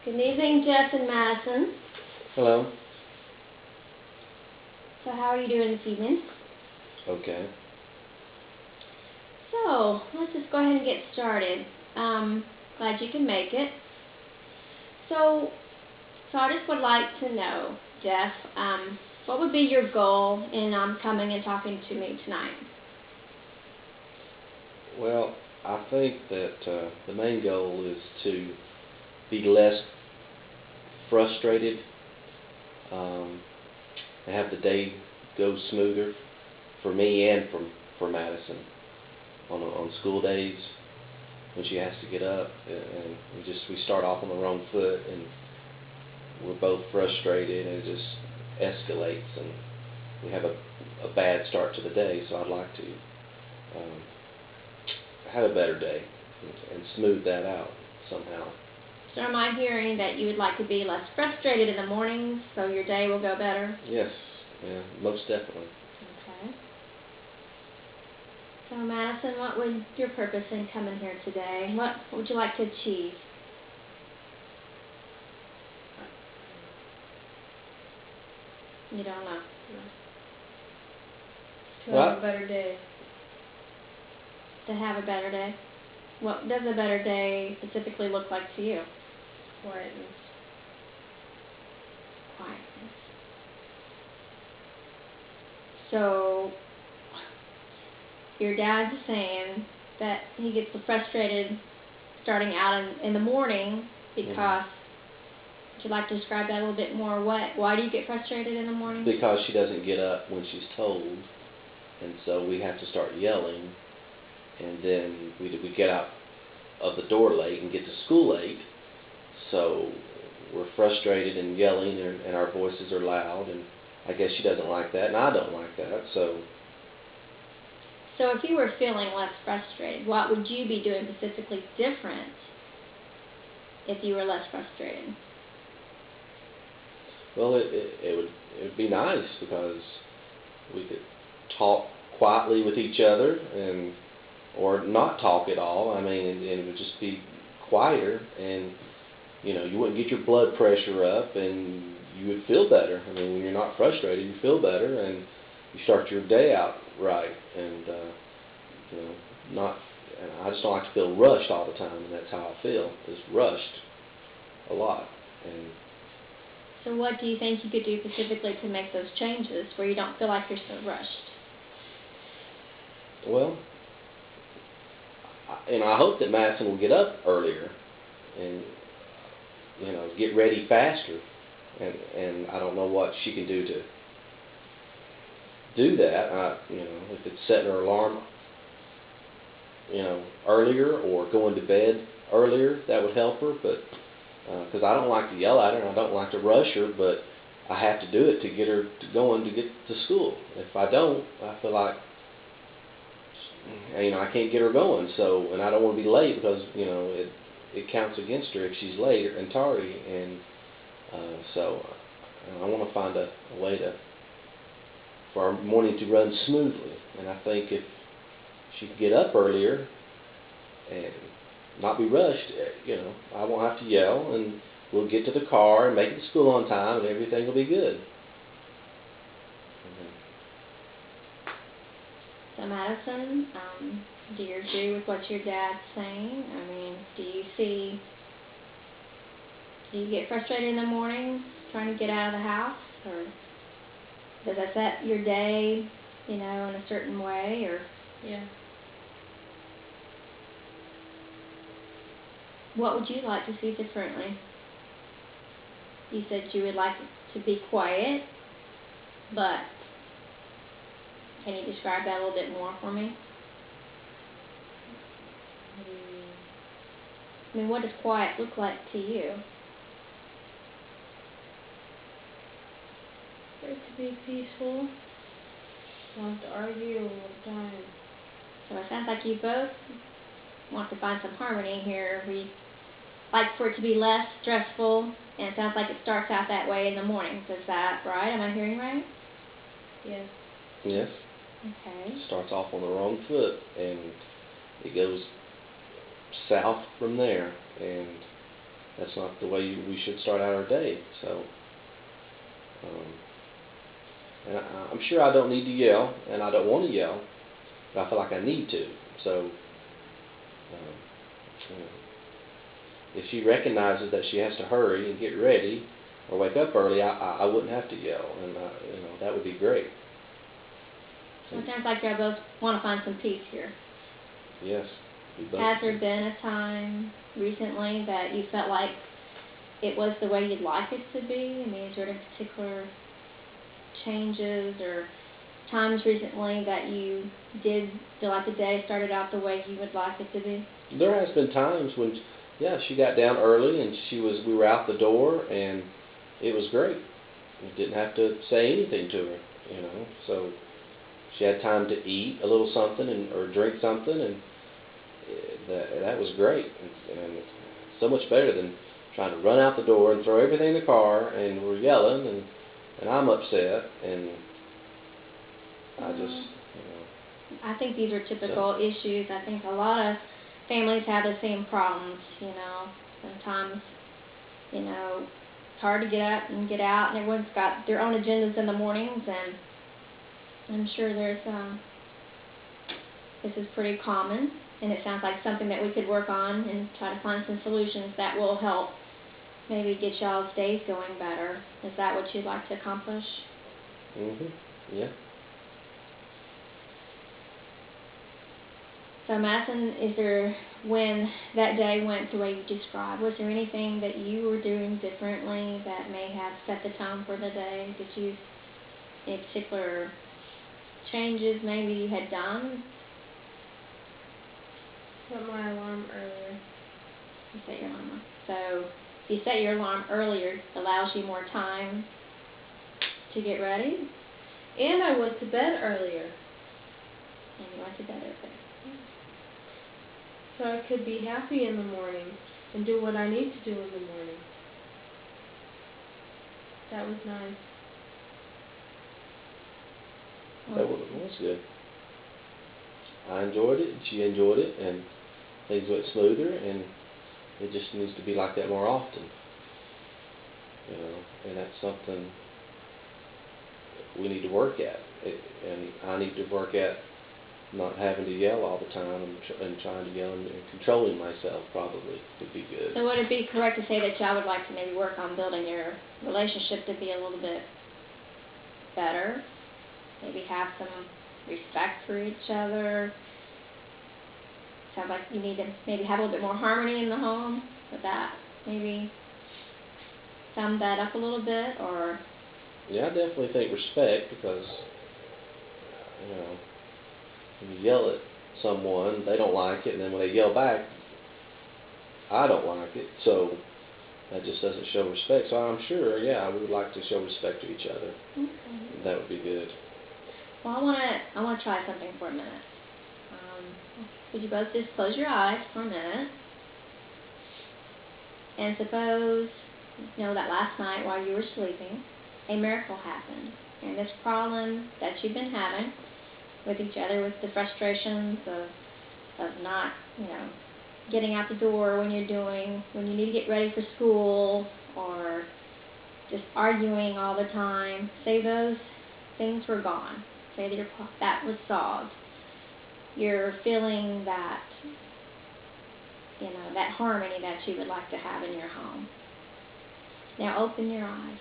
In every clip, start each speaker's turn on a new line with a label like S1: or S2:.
S1: Good evening, Jeff and Madison.
S2: Hello.
S1: So how are you doing this evening?
S2: Okay.
S1: So, let's just go ahead and get started. Glad you can make it. So I just would like to know, Jeff, what would be your goal in coming and talking to me tonight?
S2: Well, I think that the main goal is to be less frustrated, and have the day go smoother for me and for Madison on school days when she has to get up, and we start off on the wrong foot, and we're both frustrated, and it just escalates, and we have a bad start to the day. So I'd like to have a better day and smooth that out somehow.
S1: So am I hearing that you would like to be less frustrated in the mornings so your day will go better?
S2: Yes, yeah, most definitely.
S1: Okay. So Madison, what was your purpose in coming here today? What would you like to achieve? You don't know?
S3: To have a better day.
S1: To have a better day? What does a better day specifically look like to you?
S3: Quietness.
S1: Quietness. So, your dad's saying that he gets frustrated starting out in the morning because, would you like to describe that a little bit more? Why do you get frustrated in the morning?
S2: Because she doesn't get up when she's told, and so we have to start yelling, and then we get out of the door late and get to school late, so we're frustrated and yelling, and our voices are loud, and I guess she doesn't like that, and I don't like that, so...
S1: So if you were feeling less frustrated, what would you be doing specifically different if you were less frustrated?
S2: Well, it would be nice because we could talk quietly with each other, or not talk at all. I mean, and it would just be quieter, and you wouldn't get your blood pressure up, and you would feel better. I mean, when you're not frustrated, you feel better, and you start your day out right, and not. And I just don't like to feel rushed all the time, and that's how I feel. Just rushed a lot, and.
S1: So what do you think you could do specifically to make those changes where you don't feel like you're so rushed?
S2: Well, I hope that Madison will get up earlier and get ready faster, and I don't know what she can do to do that. If it's setting her alarm earlier or going to bed earlier, that would help her, but because I don't like to yell at her and I don't like to rush her, but I have to do it to get her to get to school. If I don't, I feel like I can't get her going. So, and I don't want to be late because it counts against her if she's late and tardy, and so I want to find a way for our morning to run smoothly. And I think if she can get up earlier and not be rushed, I won't have to yell, and we'll get to the car and make it to school on time, and everything will be good.
S1: So Madison, do you agree with what your dad's saying? I mean, do you get frustrated in the morning trying to get out of the house, or does that set your day, in a certain way, or?
S3: Yeah.
S1: What would you like to see differently? You said you would like to be quiet, but can you describe that a little bit more for me? I mean, what does quiet look like to you?
S3: For it to be peaceful. Don't have to argue all the time.
S1: So it sounds like you both want to find some harmony here. We like for it to be less stressful, and it sounds like it starts out that way in the mornings. Is that right? Am I hearing right?
S3: Yes.
S2: Yes.
S1: Okay.
S2: Starts off on the wrong foot, and it goes south from there, and that's not the way we should start out our day. So, and I'm sure I don't need to yell, and I don't want to yell, but I feel like I need to. So, you know, if she recognizes that she has to hurry and get ready or wake up early, I wouldn't have to yell, and that would be great.
S1: So it sounds like you both want to find some peace here.
S2: Yes.
S1: Has there been a time recently that you felt like it was the way you'd like it to be? I mean, is there any particular changes or times recently that you did feel like the day started out the way you would like it to be?
S2: There has been times when, yeah, she got down early and we were out the door and it was great. We didn't have to say anything to her, So she had time to eat a little something or drink something, and that was great. And so much better than trying to run out the door and throw everything in the car, and we're yelling, and I'm upset, and I just,
S1: I think these are typical issues. I think a lot of families have the same problems, Sometimes, it's hard to get up and get out, and everyone's got their own agendas in the mornings, and I'm sure this is pretty common, and it sounds like something that we could work on and try to find some solutions that will help maybe get y'all's days going better. Is that what you'd like to accomplish?
S2: Yeah.
S1: So Madison, when that day went the way you described, was there anything that you were doing differently that may have set the tone for the day? Did you, any particular changes maybe you had done?
S3: Set my alarm earlier.
S1: You set your alarm. So if you set your alarm earlier, it allows you more time to get ready?
S3: And I went to bed earlier.
S1: And you went to bed earlier.
S3: So I could be happy in the morning and do what I need to do in the morning. That was nice.
S2: That was good. I enjoyed it, and she enjoyed it, and things went smoother, and it just needs to be like that more often. And that's something we need to work at. And I need to work at not having to yell all the time and trying to yell and controlling myself probably would be good.
S1: So would it be correct to say that y'all would like to maybe work on building your relationship to be a little bit better? Maybe have some respect for each other? Sounds like you need to maybe have a little bit more harmony in the home. Would that maybe sum that up a little bit, or?
S2: Yeah, I definitely think respect, because when you yell at someone, they don't like it, and then when they yell back, I don't like it. So that just doesn't show respect. So I'm sure, we would like to show respect to each other.
S1: Okay.
S2: That would be good.
S1: Well, I want to try something for a minute. Would you both just close your eyes for a minute? And suppose, that last night while you were sleeping, a miracle happened. And this problem that you've been having with each other, with the frustrations of not, getting out the door when you need to get ready for school, or just arguing all the time, say those things were gone. Say that was solved. You're feeling that, that harmony that you would like to have in your home. Now open your eyes.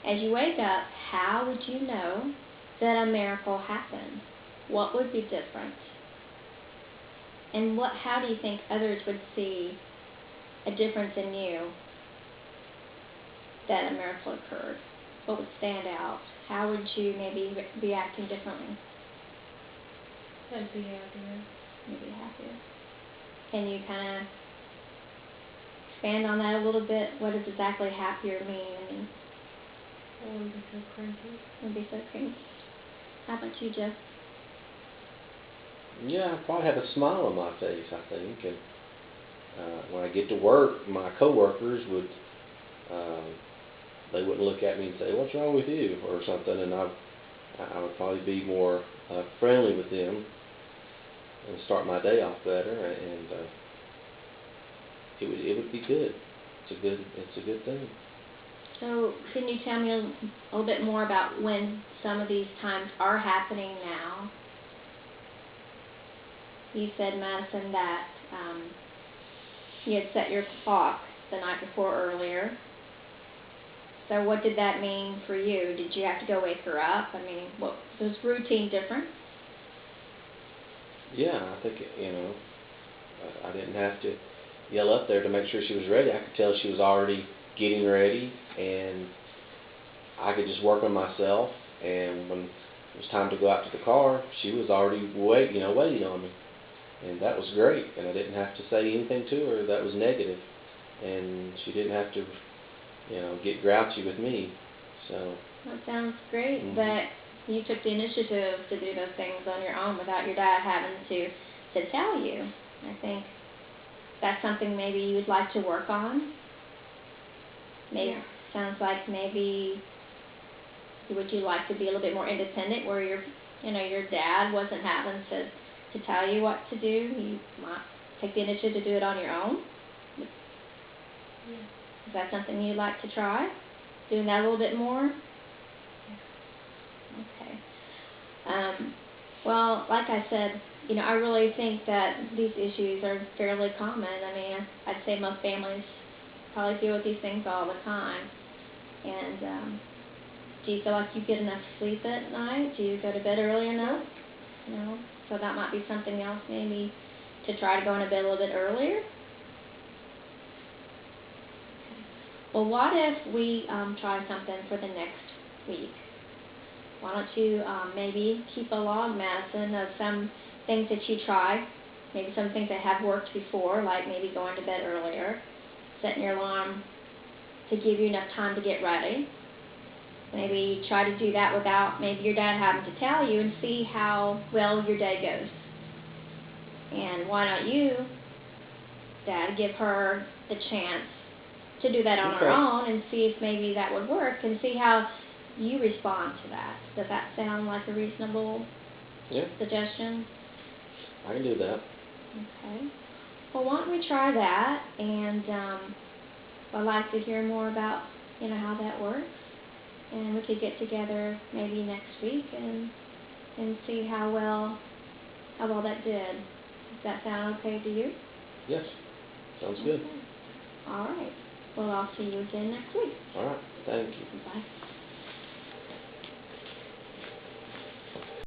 S1: As you wake up, how would you know that a miracle happened? What would be different? And how do you think others would see a difference in you that a miracle occurred? What would stand out? How would you maybe be acting differently?
S3: I'd be happier.
S1: You'd be happier. Can you kind of expand on that a little bit? What does exactly happier mean?
S3: I wouldn't be so cranky.
S1: Wouldn't be so cranky. How about you, Jeff?
S2: Yeah, I probably have a smile on my face, I think. And when I get to work, my coworkers they wouldn't look at me and say, "What's wrong with you?" or something, and I would probably be more friendly with them and start my day off better. And it would be good. It's a good thing.
S1: So can you tell me a little bit more about when some of these times are happening now? You said, Madison, that you had set your clock the night before earlier. So what did that mean for you? Did you have to go wake her up? I mean, what was routine different?
S2: Yeah, I think, I didn't have to yell up there to make sure she was ready. I could tell she was already getting ready, and I could just work on myself. And when it was time to go out to the car, she was already waiting on me. And that was great, and I didn't have to say anything to her that was negative. And she didn't have to, get grouchy with me. So
S1: That sounds great,
S2: Mhm.
S1: that you took the initiative to do those things on your own without your dad having to tell you. I think that's something maybe you would like to work on. Maybe
S3: Yeah.
S1: sounds like maybe would you like to be a little bit more independent, where your dad wasn't having to tell you what to do. You might take the initiative to do it on your own.
S3: Yeah.
S1: Is that something you'd like to try? Doing that a little bit more? Okay. Well, like I said, I really think that these issues are fairly common. I mean, I'd say most families probably deal with these things all the time. And do you feel like you get enough sleep at night? Do you go to bed early enough? No? So that might be something else maybe to try to go into bed a little bit earlier. Well, what if we try something for the next week? Why don't you maybe keep a log, Madison, of some things that you tried, maybe some things that have worked before, like maybe going to bed earlier, setting your alarm to give you enough time to get ready. Maybe try to do that without maybe your dad having to tell you, and see how well your day goes. And why don't you, Dad, give her the chance to do that on her
S2: Okay.
S1: own, and see if maybe that would work, and see how you respond to that. Does that sound like a reasonable
S2: Yeah,
S1: suggestion?
S2: I can do that.
S1: Okay. Well, why don't we try that, and I'd like to hear more about how that works, and we could get together maybe next week and see how well that did. Does that sound okay to you?
S2: Yes, sounds good.
S1: Okay. All right. Well, I'll see you again next week.
S2: All right, thank you.
S1: Bye.